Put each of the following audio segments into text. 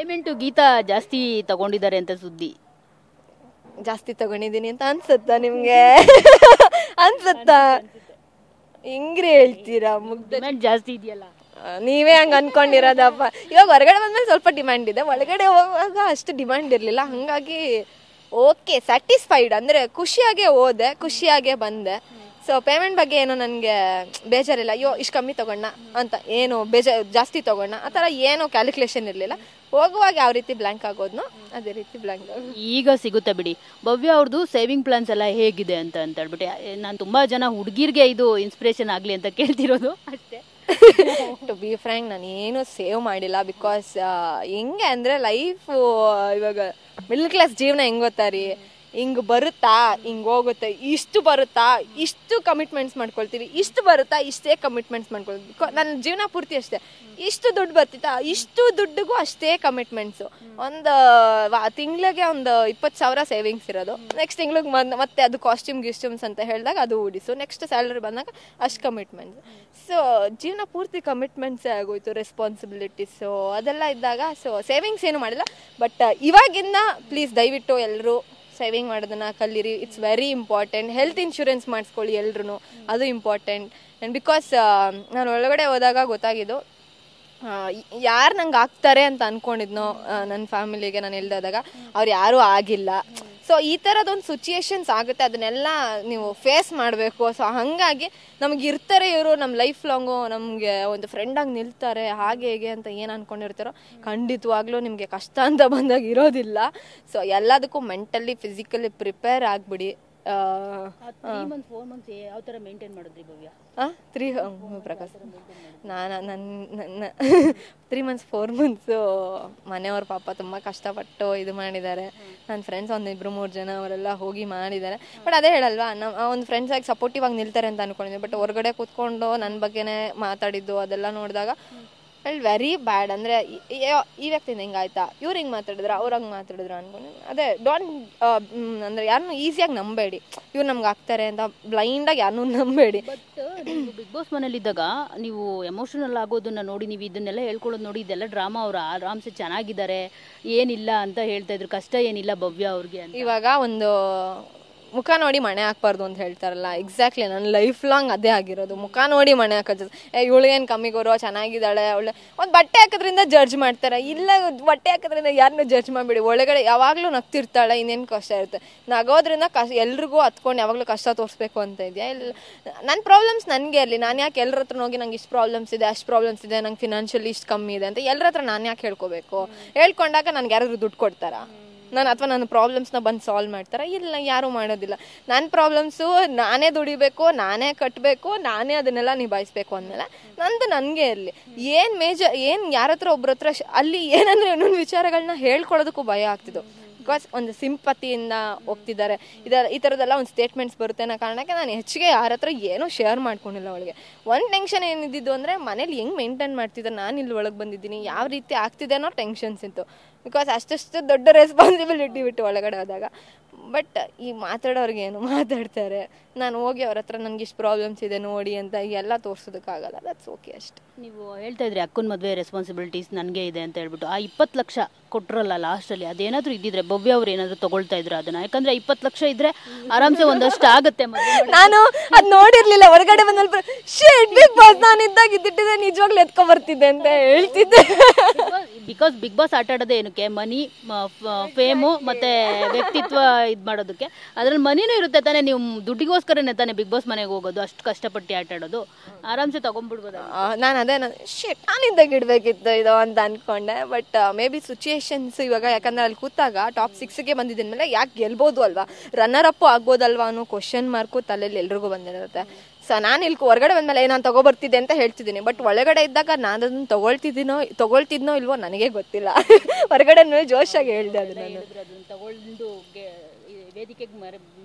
Payment Geetha ಜಾಸ್ತಿ ತಗೊಂಡಿದ್ದಾರೆ ಅಂತ ಸುದ್ದಿ. ಜಾಸ್ತಿ ತಗೊಂಡಿದ್ದೀನಿ ಅಂತ ಅನ್ಸುತ್ತಾ ನಿಮ್ಗೆ? ಅನ್ಸುತ್ತಾ? ಹಿಂಗ್ರಿ ಹೇಳ್ತೀರಾ? ಡಿಮ್ಯಾಂಡ್ ಜಾಸ್ತಿ ಇದೆಯಲ್ಲ, ನೀವೇ ಹಂಗ ಅನ್ಕೊಂಡಿರೋದಪ್ಪ. ಇವಾಗ ಹೊರಗಡೆ ಬಂದ್ಮೇಲೆ ಸ್ವಲ್ಪ ಡಿಮ್ಯಾಂಡ್ ಇದೆ, ಒಳಗಡೆ ಹೋಗುವಾಗ ಅಷ್ಟು ಡಿಮ್ಯಾಂಡ್ ಇರಲಿಲ್ಲ. ಹಾಗಾಗಿ ಓಕೆ, ಸ್ಯಾಟಿಸ್ಫೈಡ್, ಅಂದರೆ ಖುಷಿಯಾಗೇ ಹೋದೆ, ಖುಷಿಯಾಗೇ ಬಂದೆ. ಸೊ ಪೇಮೆಂಟ್ ಬಗ್ಗೆ ಏನೋ ನನಗೆ ಬೇಜಾರಿಲ್ಲ. ಅಯ್ಯೋ ಇಷ್ಟು ಕಮ್ಮಿ ತೊಗೊಂಡ ಅಂತ, ಏನು ಜಾಸ್ತಿ ತೊಗೊಂಡ ಆ ಥರ ಏನೋ ಕ್ಯಾಲ್ಕುಲೇಷನ್ ಇರಲಿಲ್ಲ. ಹೋಗುವಾಗ ಯಾವ ರೀತಿ ಬ್ಲ್ಯಾಂಕ್ ಆಗೋದ್ನೋ ಅದೇ ರೀತಿ ಬ್ಲ್ಯಾಂಕ್ ಆಗೋದು. ಈಗ ಸಿಗುತ್ತೆ ಬಿಡಿ. ಭವ್ಯ ಅವ್ರದ್ದು ಸೇವಿಂಗ್ ಪ್ಲಾನ್ಸ್ ಎಲ್ಲ ಹೇಗಿದೆ ಅಂತ ಹೇಳ್ಬಿಟ್ಟು ನಾನು ತುಂಬ ಜನ ಹುಡುಗಿರ್ಗೆ ಇದು ಇನ್ಸ್ಪಿರೇಷನ್ ಆಗಲಿ ಅಂತ ಕೇಳ್ತಿರೋದು ಅಷ್ಟೇ. ಟು ಬಿ ಫ್ರ್ಯಾಂಕ್, ನಾನು ಏನೂ ಸೇವ್ ಮಾಡಿಲ್ಲ. ಬಿಕಾಸ್ ಹೆಂಗೆ ಅಂದರೆ ಲೈಫು ಇವಾಗ ಮಿಡ್ಲ್ ಕ್ಲಾಸ್ ಜೀವನ ಹೆಂಗೆ ಗೊತ್ತಾ ರೀ, ಹಿಂಗೆ ಬರುತ್ತಾ ಹಿಂಗೆ ಹೋಗುತ್ತೆ, ಇಷ್ಟು ಬರುತ್ತಾ ಇಷ್ಟು ಕಮಿಟ್ಮೆಂಟ್ಸ್ ಮಾಡ್ಕೊಳ್ತೀವಿ, ಇಷ್ಟು ಬರುತ್ತಾ ಇಷ್ಟೇ ಕಮಿಟ್ಮೆಂಟ್ಸ್ ಮಾಡ್ಕೊಳ್ತೀವಿ. ನನ್ನ ಜೀವನ ಪೂರ್ತಿ ಅಷ್ಟೇ, ಇಷ್ಟು ದುಡ್ಡು ಬರ್ತಿತ್ತಾ ಇಷ್ಟು ದುಡ್ಡಿಗೂ ಅಷ್ಟೇ ಕಮಿಟ್ಮೆಂಟ್ಸು. ಒಂದು ತಿಂಗಳಿಗೆ ಒಂದು 20,000 ಸೇವಿಂಗ್ಸ್ ಇರೋದು, ನೆಕ್ಸ್ಟ್ ತಿಂಗ್ಳಿಗೆ ಮತ್ತೆ ಅದು ಕಾಸ್ಟ್ಯೂಮ್ಸ್ ಅಂತ ಹೇಳಿದಾಗ ಅದು ಉಡಿಸು, ನೆಕ್ಸ್ಟ್ ಸ್ಯಾಲರಿ ಬಂದಾಗ ಅಷ್ಟು ಕಮಿಟ್ಮೆಂಟ್ಸ್. ಸೊ ಜೀವನ ಪೂರ್ತಿ ಕಮಿಟ್ಮೆಂಟ್ಸೇ ಆಗೋಯ್ತು, ರೆಸ್ಪಾನ್ಸಿಬಿಲಿಟೀಸು ಅದೆಲ್ಲ ಇದ್ದಾಗ. ಸೊ ಸೇವಿಂಗ್ಸ್ ಏನು ಮಾಡಿಲ್ಲ. ಬಟ್ ಇವಾಗಿಂದ ಪ್ಲೀಸ್ ದಯವಿಟ್ಟು ಎಲ್ಲರೂ ಸೇವಿಂಗ್ ಮಾಡೋದನ್ನ ಕಲೀರಿ. It's very important. Health insurance ಮಾಡಿಸ್ಕೊಳ್ಳಿ ಎಲ್ರು, ಅದು ಇಂಪಾರ್ಟೆಂಟ್. ಆ್ಯಂಡ್ ಬಿಕಾಸ್ ನಾನು ಒಳಗಡೆ ಹೋದಾಗ ಗೊತ್ತಾಗಿದ್ದು, ಯಾರು ನಂಗೆ ಆಗ್ತಾರೆ ಅಂತ ಅಂದ್ಕೊಂಡಿದ್ನೋ ನನ್ನ ಫ್ಯಾಮಿಲಿಗೆ ನಾನು ಹೇಳ್ದಾಗ ಅವ್ರು ಯಾರೂ ಆಗಿಲ್ಲ. ಸೊ ಈ ಥರದೊಂದು ಸಿಚುಯೇಷನ್ಸ್ ಆಗುತ್ತೆ, ಅದನ್ನೆಲ್ಲ ನೀವು ಫೇಸ್ ಮಾಡಬೇಕು. ಸೊ ಹಾಗಾಗಿ ನಮ್ಗೆ ಇರ್ತಾರೆ ಇವರು ನಮ್ಮ ಲೈಫ್ ಲಾಂಗು, ನಮಗೆ ಒಂದು ಫ್ರೆಂಡಾಗಿ ನಿಲ್ತಾರೆ ಹಾಗೆ ಹೇಗೆ ಅಂತ ಏನು ಅಂದ್ಕೊಂಡಿರ್ತಾರೋ ಖಂಡಿತವಾಗ್ಲೂ ನಿಮಗೆ ಕಷ್ಟ ಅಂತ ಬಂದಾಗ ಇರೋದಿಲ್ಲ. ಸೊ ಎಲ್ಲದಕ್ಕೂ mentally physically prepare ಆಗಿಬಿಡಿ. 3 months 4 months ಯಾವ ಥರ ಮೇಂಟೈನ್ ಮಾಡಿದ್ರಿ ಭವ್ಯ? ಪ್ರಕಾಶ್, ನನ್ನ 3 months 4 months ಮನೆಯವ್ರ ಪಾಪ ತುಂಬ ಕಷ್ಟಪಟ್ಟು ಇದು ಮಾಡಿದ್ದಾರೆ. ನನ್ನ ಫ್ರೆಂಡ್ಸ್ ಒಂದು 2-3 ಜನ ಅವರೆಲ್ಲ ಹೋಗಿ ಮಾಡಿದ್ದಾರೆ. ಬಟ್ ಅದೇ ಹೇಳಲ್ವಾ, ಒಂದು ಫ್ರೆಂಡ್ಸ್ ಆಗಿ ಸಪೋರ್ಟಿವ್ ಆಗಿ ನಿಲ್ತಾರೆ ಅಂತ ಅನ್ಕೊಂಡಿದ್ದೆ. ಬಟ್ ಹೊರಗಡೆ ಕೂತ್ಕೊಂಡು ನನ್ನ ಬಗ್ಗೆನೇ ಮಾತಾಡಿದ್ದು ಅದೆಲ್ಲ ನೋಡಿದಾಗ ವೆರಿ ಬ್ಯಾಡ್. ಅಂದರೆ ಈ ವ್ಯಕ್ತಿಯಿಂದ ಹಿಂಗಾಯ್ತಾ, ಇವ್ರು ಹಿಂಗೆ ಮಾತಾಡಿದ್ರು, ಅವ್ರು ಹಂಗೆ ಮಾತಾಡಿದ್ರು ಅನ್ಕೊಂಡು. ಅದೇ ಅಂದರೆ ಯಾರನ್ನೂ ಈಸಿಯಾಗಿ ನಂಬೇಡಿ. ಇವ್ರು ನಮ್ಗೆ ಆಗ್ತಾರೆ ಅಂತ ಬ್ಲೈಂಡಾಗಿ ಯಾರನ್ನೂ ನಂಬೇಡಿ. ಬಟ್ ನೀವು ಬಿಗ್ ಬಾಸ್ ಮನೇಲಿದ್ದಾಗ ನೀವು ಎಮೋಷನಲ್ ಆಗೋದನ್ನ ನೋಡಿ, ನೀವು ಇದನ್ನೆಲ್ಲ ಹೇಳ್ಕೊಳ್ಳೋದು ನೋಡಿ, ಇದೆಲ್ಲ ಡ್ರಾಮಾ, ಅವ್ರು ಆರಾಮ್ಸೆ ಚೆನ್ನಾಗಿದ್ದಾರೆ, ಏನಿಲ್ಲ ಅಂತ ಹೇಳ್ತಾ ಇದ್ರು, ಕಷ್ಟ ಏನಿಲ್ಲ ಭವ್ಯ ಅವ್ರಿಗೆ ಅಂತ. ಇವಾಗ ಒಂದು ಮುಖ ನೋಡಿ ಮಣೆ ಹಾಕ್ಬಾರ್ದು ಅಂತ ಹೇಳ್ತಾರಲ್ಲ, ಎಕ್ಸಾಕ್ಟ್ಲಿ ನನ್ನ ಲೈಫ್ ಲಾಂಗ್ ಅದೇ ಆಗಿರೋದು. ಮುಖ ನೋಡಿ ಮಣೆ ಹಾಕೋದು. ಇವಳಿಗೇನು ಕಮ್ಮಿ ಗೊರೋ, ಚೆನ್ನಾಗಿದ್ದಾಳೆ, ಒಳ್ಳೆ ಒಂದು ಬಟ್ಟೆ ಹಾಕೋದ್ರಿಂದ ಜಡ್ಜ್ ಮಾಡ್ತಾರೆ. ಇಲ್ಲ, ಬಟ್ಟೆ ಹಾಕೋದ್ರಿಂದ ಯಾರನ್ನೂ ಜಡ್ಜ್ ಮಾಡಿಬಿಡಿ. ಒಳಗಡೆ ಯಾವಾಗಲೂ ನಗ್ತಿರ್ತಾಳೆ, ಇನ್ನೇನು ಕಷ್ಟ ಇರುತ್ತೆ. ನಗೋದ್ರಿಂದ ಎಲ್ರಿಗೂ ಹತ್ಕೊಂಡು ಯಾವಾಗಲೂ ಕಷ್ಟ ತೋರಿಸ್ಬೇಕು ಅಂತ ಇದೆಯಾ? ಇಲ್ಲ, ನನ್ನ ಪ್ರಾಬ್ಲಮ್ಸ್ ನನಗೆ ಇರಲಿ. ನಾನು ಯಾಕೆ ಎಲ್ಲರ ಹತ್ರ ಹೋಗಿ ನಂಗೆ ಇಷ್ಟು ಪ್ರಾಬ್ಲಮ್ಸ್ ಇದೆ, ಅಷ್ಟು ಪ್ರಾಬ್ಲಮ್ಸ್ ಇದೆ, ನಂಗೆ ಫಿನಾನ್ಷಿಯಲಿ ಇಷ್ಟು ಕಮ್ಮಿ ಇದೆ ಅಂತ ಎಲ್ಲರ ಹತ್ರ ನಾನು ಯಾಕೆ ಹೇಳ್ಕೋಬೇಕು? ಹೇಳ್ಕೊಂಡಾಗ ನನಗೆ ಯಾರಾದರೂ ದುಡ್ಡು ಕೊಡ್ತಾರಾ? ಅಥವಾ ನನ್ನ ಪ್ರಾಬ್ಲಮ್ಸ್ನ ಬಂದು ಸಾಲ್ವ್ ಮಾಡ್ತಾರೆ? ಇಲ್ಲ, ಯಾರೂ ಮಾಡೋದಿಲ್ಲ. ನನ್ನ ಪ್ರಾಬ್ಲಮ್ಸು ನಾನೇ ದುಡಿಬೇಕು, ನಾನೇ ಕಟ್ಟಬೇಕು, ನಾನೇ ಅದನ್ನೆಲ್ಲ ನಿಭಾಯಿಸ್ಬೇಕು ಅಂದಮೇಲೆ ನಂದು ನನಗೆ ಇರಲಿ. ಏನು ಯಾರ ಹತ್ರ ಒಬ್ರ ಹತ್ರ ಅಲ್ಲಿ ಏನಂದರೆ ಇನ್ನೊಂದು ವಿಚಾರಗಳನ್ನ ಹೇಳ್ಕೊಳ್ಳೋದಕ್ಕೂ ಭಯ ಆಗ್ತಿದ್ದು. ಬಿಕಾಸ್ ಒಂದು ಸಿಂಪತಿಯಿಂದ ಹೋಗ್ತಿದ್ದಾರೆ, ಈ ಥರದ್ದೆಲ್ಲ ಒಂದು ಸ್ಟೇಟ್ಮೆಂಟ್ಸ್ ಬರುತ್ತೆ ಅನ್ನೋ ಕಾರಣಕ್ಕೆ ನಾನು ಹೆಚ್ಚಿಗೆ ಯಾರ ಹತ್ರ ಏನೂ ಶೇರ್ ಮಾಡ್ಕೊಂಡಿಲ್ಲ. ಅವಳಿಗೆ ಒಂದು ಟೆನ್ಷನ್ ಏನಿದ್ದು ಅಂದರೆ ಮನೇಲಿ ಹೆಂಗೆ ಮೇಂಟೈನ್ ಮಾಡ್ತಿದ್ದೆ, ನಾನು ಇಲ್ಲಿ ಒಳಗೆ ಬಂದಿದ್ದೀನಿ, ಯಾವ ರೀತಿ ಆಗ್ತಿದೆ ಅನ್ನೋ ಟೆನ್ಷನ್ಸ್ ಇತ್ತು. ಬಿಕಾಸ್ ಅಷ್ಟು ದೊಡ್ಡ ರೆಸ್ಪಾನ್ಸಿಬಿಲಿಟಿ ಬಿಟ್ಟು ಒಳಗಡೆ ಹೋದಾಗ. ಬಟ್ ಈ ಮಾತಾಡೋರಿಗೆ ಏನು ಮಾತಾಡ್ತಾರೆ, ನಾನು ಹೋಗಿ ಅವ್ರ ಹತ್ರ ನನಗೆ ಇಷ್ಟು ಪ್ರಾಬ್ಲಮ್ಸ್ ಇದೆ ನೋಡಿ ಅಂತ ಎಲ್ಲ ತೋರಿಸೋದಕ್ಕಾಗಲ್ಲ. ದಟ್ಸ್ ಓಕೆ ಅಷ್ಟೆ. ನೀವು ಹೇಳ್ತಾ ಇದ್ರಿ ಅಕ್ಕನ ಮದುವೆ ರೆಸ್ಪಾನ್ಸಿಬಿಲಿಟೀಸ್ ನನಗೆ ಇದೆ ಅಂತ ಹೇಳ್ಬಿಟ್ಟು, ಆ 20 ಲಕ್ಷ ಕೊಟ್ಟರಲ್ಲ ಲಾಸ್ಟಲ್ಲಿ, ಅದೇನಾದರೂ ಇದ್ದಿದ್ರೆ ಭವ್ಯ ಅವ್ರು ಏನಾದರೂ ತೊಗೊಳ್ತಾ ಇದ್ರು ಅದನ್ನ? ಯಾಕಂದರೆ 20 ಲಕ್ಷ ಇದ್ರೆ ಆರಾಮ್ಸೆ ಒಂದಷ್ಟು ಆಗುತ್ತೆ. ನಾನು ಅದು ನೋಡಿರ್ಲಿಲ್ಲ, ಹೊರಗಡೆ ಬಂದಲ್ಲಿ ಬಿಗ್ ಬಾಸ್ ನಾನು ಇದ್ದಾಗ ಇದ್ದಿಟ್ಟಿದ್ರೆ ನಿಜವಾಗ್ಲೂ ಎತ್ಕೊಂಡ್ಬರ್ತಿದ್ದೆ ಅಂತ ಹೇಳ್ತಿದ್ದೆ. ಬಿಕಾಸ್ ಬಿಗ್ ಬಾಸ್ ಆಟ ಆಡೋದೇ ಏನಕ್ಕೆ? ಮನಿ, ಫೇಮು ಮತ್ತು ವ್ಯಕ್ತಿತ್ವ ಇದು ಮಾಡೋದಕ್ಕೆ. ಅದ್ರಲ್ಲಿ ಮನಿನೂ ಇರುತ್ತೆ ತಾನೇ, ನೀವು ದುಡ್ಡಿಗೋಸ್ಕರನೇ ತಾನೇ ಬಿಗ್ ಬಾಸ್ ಮನೆಗೆ ಹೋಗೋದು, ಅಷ್ಟು ಕಷ್ಟಪಟ್ಟು ಆಟ ಆಡೋದು, ಆರಾಮ್ಸೆ ತಗೊಂಡ್ಬಿಡ್ಬೋದು. ನಾನಿದ್ದಾಗ ಇಡಬೇಕಿತ್ತು ಇದು ಅಂತ ಅನ್ಕೊಂಡೆ. ಬಟ್ ಮೇ ಬಿ ಸಿಚುಯೇಷನ್ಸ್ ಇವಾಗ, ಯಾಕಂದ್ರೆ ಅಲ್ಲಿ ಕೂತಾಗ ಟಾಪ್ 6ಗೆ ಬಂದಿದ್ದ ಮೇಲೆ ಯಾಕೆ ಗೆಲ್ಬೋದು ಅಲ್ವಾ, ರನ್ನರ್ ಅಪ್ಪು ಆಗ್ಬೋದಲ್ವಾ ಅನ್ನೋ ಕ್ವಶನ್ ಮಾರ್ಕು ತಲೆಯಲ್ಲಿ ಎಲ್ರಿಗೂ ಬಂದಿರುತ್ತೆ. ಸೊ ನಾನು ಇಲ್ಲಿ ಹೊರಗಡೆ ಬಂದಮೇಲೆ ನಾನು ತಗೊಬರ್ತಿದ್ದೆ ಅಂತ ಹೇಳ್ತಿದ್ದೀನಿ. ಬಟ್ ಒಳಗಡೆ ಇದ್ದಾಗ ನಾನು ಅದನ್ನು ತೊಗೊಳ್ತಿದ್ನೋ ಇಲ್ವೋ ನನಗೆ ಗೊತ್ತಿಲ್ಲ. ಹೊರಗಡೆ ಜೋಶಾಗಿ ಹೇಳಿದೆ ಅದು. ನಾನು ತಗೊಂಡು ವೇದಿಕೆಗೆ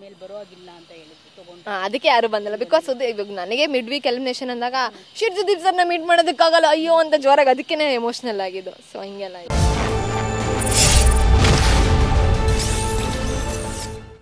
ಮೇಲೆ ಬರೋವಾಗಿಲ್ಲ ಅಂತ ಹೇಳಿದ್ರು, ಅದಕ್ಕೆ ಯಾರು ಬಂದಿಲ್ಲ. ಬಿಕಾಸ್ ಇವಾಗ ನನಗೆ ಮಿಡ್ ವೀಕ್ ಎಲಿಮಿನೇಷನ್ ಅಂದಾಗ ಶಿರ್ಜುದೀಪ್ ಸರ್ನ ಮೀಟ್ ಮಾಡೋದಕ್ಕಾಗಲ್ಲ ಅಯ್ಯೋ ಅಂತ ಜೋರಾಗಿ, ಅದಕ್ಕೇ ಎಮೋಷ್ನಲ್ ಆಗಿದ್ದು. ಸೊ ಹಿಂಗೆಲ್ಲ